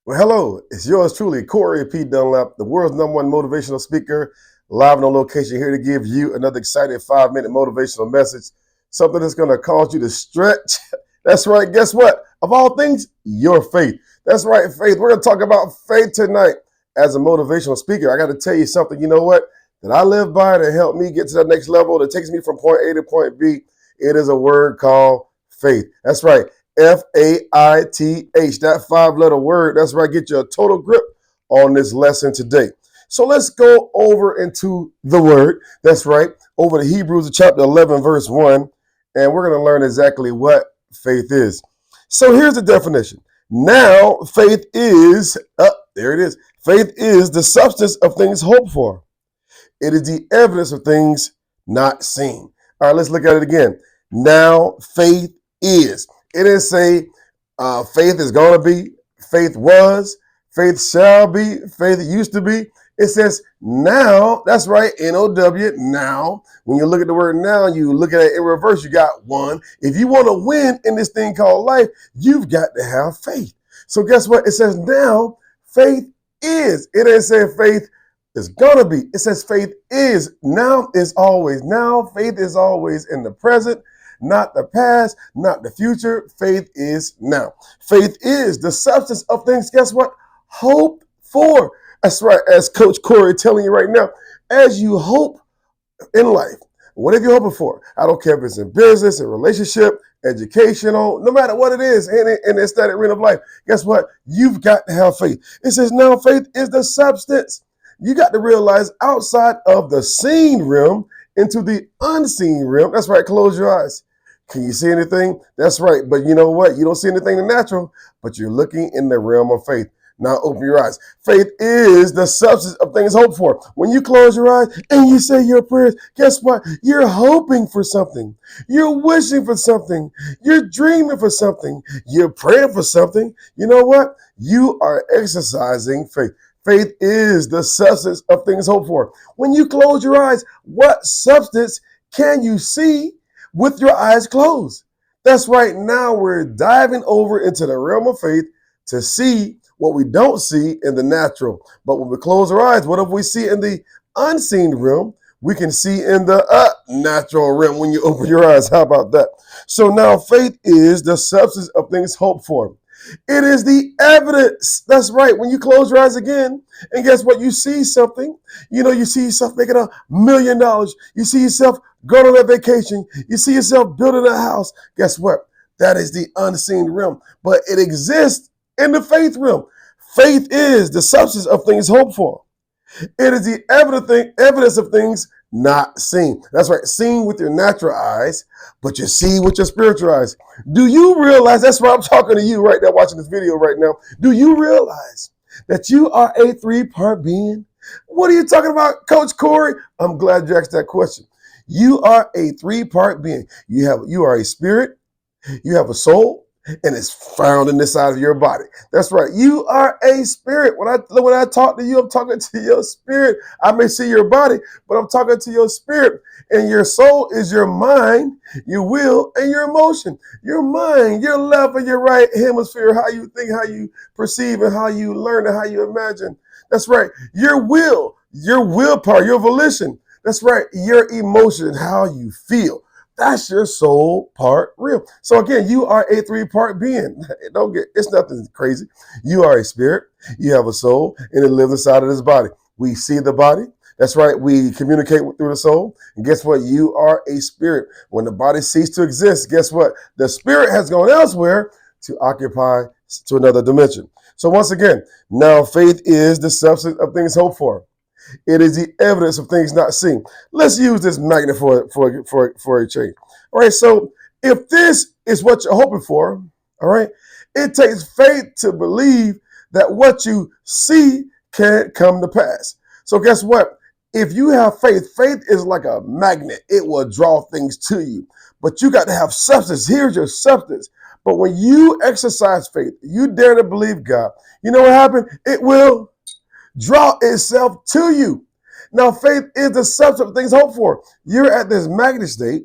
Well, hello, it's yours truly, Corey P. Dunlap, the world's #1 motivational speaker, live and on location, here to give you another exciting 5-minute motivational message, something that's going to cause you to stretch. That's right, guess what? Of all things, your faith. That's right, faith. We're going to talk about faith tonight. As a motivational speaker, I got to tell you something, you know what? That I live by to help me get to that next level that takes me from point A to point B. It is a word called faith. That's right. FAITH, that 5-letter word. That's right. Get you a total grip on this lesson today. So let's go over into the word. That's right. Over to Hebrews chapter 11, verse 1. And we're going to learn exactly what faith is. So here's the definition. Now, faith is, there it is. Faith is the substance of things hoped for. It is the evidence of things not seen. All right, let's look at it again. Now, faith is. It didn't say faith is going to be, faith was, faith shall be, faith used to be. It says now, that's right, N-O-W, now. When you look at the word now, you look at it in reverse, you got one. If you want to win in this thing called life, you've got to have faith. So guess what? It says now, faith is. It didn't say faith is going to be. It says faith is. Now is always. Now, faith is always in the present. Not the past, not the future. Faith is now. Faith is the substance of things, guess what? Hope for. That's right, as Coach Corey telling you right now, as you hope in life, what are you hoping for? I don't care if it's in business, in relationship, educational, no matter what it is in the aesthetic arena of life, guess what? You've got to have faith. It says now faith is the substance. You got to realize outside of the seen realm into the unseen realm. That's right, close your eyes. Can you see anything? That's right. But you know what? You don't see anything in the natural, but you're looking in the realm of faith. Now open your eyes. Faith is the substance of things hoped for. When you close your eyes and you say your prayers, guess what? You're hoping for something. You're wishing for something. You're dreaming for something. You're praying for something. You know what? You are exercising faith. Faith is the substance of things hoped for. When you close your eyes, what substance can you see with your eyes closed? That's right. Now we're diving over into the realm of faith to see what we don't see in the natural. But when we close our eyes, what if we see in the unseen realm? We can see in the natural realm when you open your eyes. How about that? So now faith is the substance of things hoped for. It is the evidence. That's right. When you close your eyes again, and guess what? You see something. You know, you see yourself making $1 million. You see yourself going on a vacation. You see yourself building a house. Guess what? That is the unseen realm. But it exists in the faith realm. Faith is the substance of things hoped for. It is the evidence of things not seen. That's right, seen with your natural eyes, but you see with your spiritual eyes. Do you realize, that's why I'm talking to you right now, watching this video right now. Do you realize that you are a 3-part being? What are you talking about, Coach Corey? I'm glad you asked that question. You are a 3-part being. You are a spirit, you have a soul, and it's found in the side of your body. That's right. You are a spirit. When I talk to you, I'm talking to your spirit. I may see your body, but I'm talking to your spirit. And your soul is your mind, your will, and your emotion. Your mind, your left and your right hemisphere, how you think, how you perceive, and how you learn, and how you imagine. That's right. Your willpower, your volition. That's right. Your emotion, how you feel. That's your soul part real. So again, you are a 3-part being. It's nothing crazy. You are a spirit, you have a soul, and it lives inside of this body. We see the body. That's right. We communicate through the soul. And guess what? You are a spirit. When the body ceases to exist, guess what? The spirit has gone elsewhere to occupy to another dimension. So once again, now faith is the substance of things hoped for. It is the evidence of things not seen. Let's use this magnet for a change. All right, so if this is what you're hoping for, all right, it takes faith to believe that what you see can come to pass. So guess what? If you have faith, faith is like a magnet. It will draw things to you. But you got to have substance. Here's your substance. But when you exercise faith, you dare to believe God, you know what happened? It will draw itself to you. Now, faith is the substance of things hoped for. You're at this magnet state.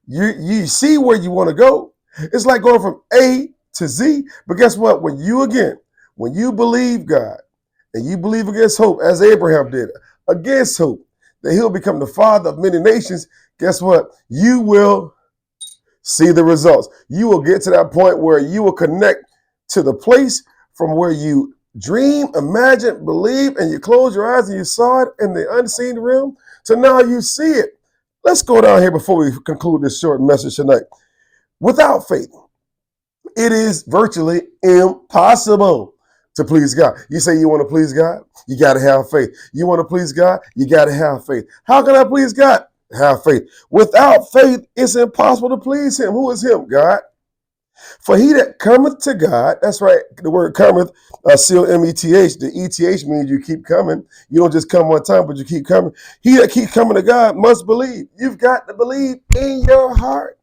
You see where you want to go. It's like going from A to Z. But guess what? When when you believe God and you believe against hope, as Abraham did, against hope, that he'll become the father of many nations, guess what? You will see the results. You will get to that point where you will connect to the place from where you dream, imagine, believe, and you close your eyes and you saw it in the unseen realm. So now you see it. Let's go down here before we conclude this short message tonight. Without faith, it is virtually impossible to please God. You say you want to please God? You got to have faith. You want to please God? You got to have faith. How can I please God? Have faith. Without faith, it's impossible to please him. Who is him? God. For he that cometh to God, that's right, the word cometh, C-O-M-E-T-H, the E-T-H means you keep coming. You don't just come one time, but you keep coming. He that keep coming to God must believe. You've got to believe in your heart.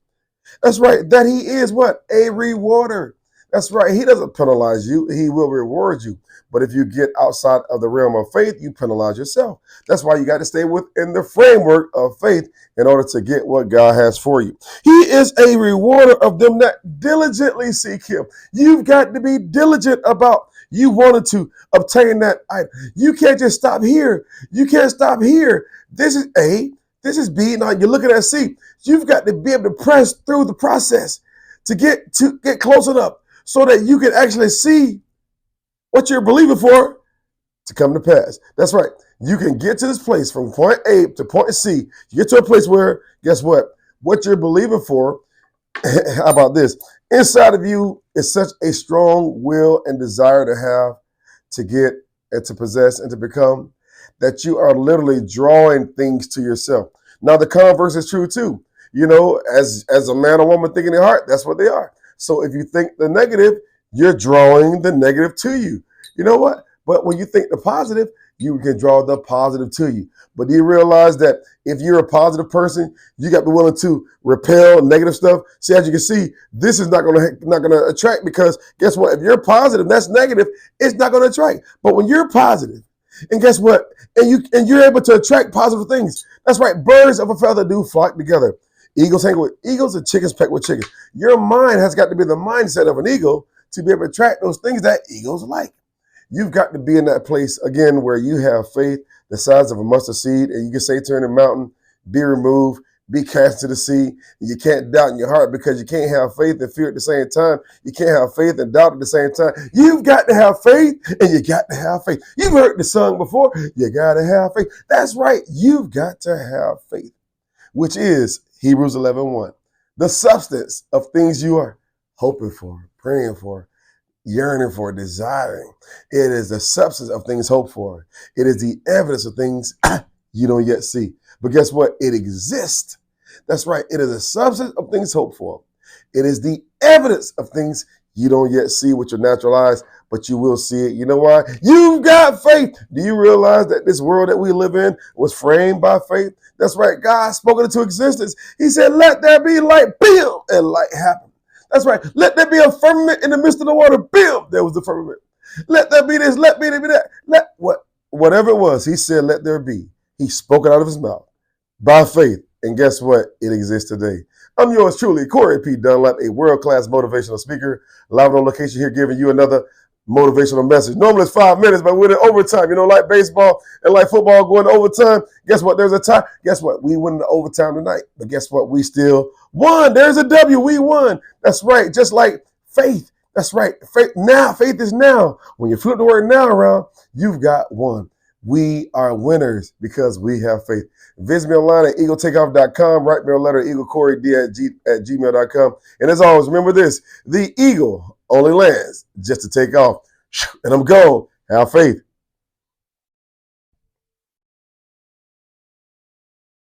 That's right, that he is what? A rewarder. That's right, he doesn't penalize you, he will reward you. But if you get outside of the realm of faith, you penalize yourself. That's why you got to stay within the framework of faith in order to get what God has for you. He is a rewarder of them that diligently seek him. You've got to be diligent about you wanted to obtain that item. You can't just stop here. You can't stop here. This is A, this is B. Now you're looking at C. You've got to be able to press through the process to get close enough so that you can actually see what you're believing for to come to pass. That's right. You can get to this place from point A to point C. You get to a place where, guess what? What you're believing for, how about this? Inside of you is such a strong will and desire to have, to get, and to possess, and to become, that you are literally drawing things to yourself. Now, the converse is true too. You know, as a man or woman think in their heart, that's what they are. So if you think the negative, you're drawing the negative to you. You know what? But when you think the positive, you can draw the positive to you. But do you realize that if you're a positive person, you got to be willing to repel negative stuff? See, as you can see, this is not going to attract, because guess what? If you're positive, that's negative, it's not going to attract. But when you're positive, and guess what? And you're able to attract positive things. That's right. Birds of a feather do flock together. Eagles hang with eagles and chickens peck with chickens. Your mind has got to be the mindset of an eagle to be able to attract those things that eagles like. You've got to be in that place, again, where you have faith the size of a mustard seed, and you can say to the mountain, be removed, be cast to the sea. And you can't doubt in your heart, because you can't have faith and fear at the same time. You can't have faith and doubt at the same time. You've got to have faith, and you got to have faith. You've heard the song before, you got to have faith. That's right, you've got to have faith, which is Hebrews 11:1, the substance of things you are hoping for, praying for, yearning for, desiring. It is the substance of things hoped for. It is the evidence of things you don't yet see. But guess what? It exists. That's right. It is the substance of things hoped for. It is the evidence of things you don't yet see with your natural eyes, but you will see it. You know why? You've got faith. Do you realize that this world that we live in was framed by faith? That's right. God spoke it into existence. He said, let there be light, bam, and light happened. That's right. Let there be a firmament in the midst of the water. Bam! There was the firmament. Let there be this. Let there be that. Whatever it was, he said, let there be. He spoke it out of his mouth by faith. And guess what? It exists today. I'm yours truly, Corey P. Dunlap, a world-class motivational speaker, live on location here, giving you another motivational message. Normally it's 5 minutes, but we're in overtime. You know, like baseball and like football going to overtime. Guess what? There's a tie. Guess what? We win the overtime tonight. But guess what? We still won. There's a W. We won. That's right. Just like faith. That's right. Faith now. Faith is now. When you flip the word now around, you've got one. We are winners because we have faith. Visit me online at eagletakeoff.com. Write me a letter, eaglecorey@gmail.com. And as always, remember this: the eagle only lands just to take off. And I'm gone. Have faith.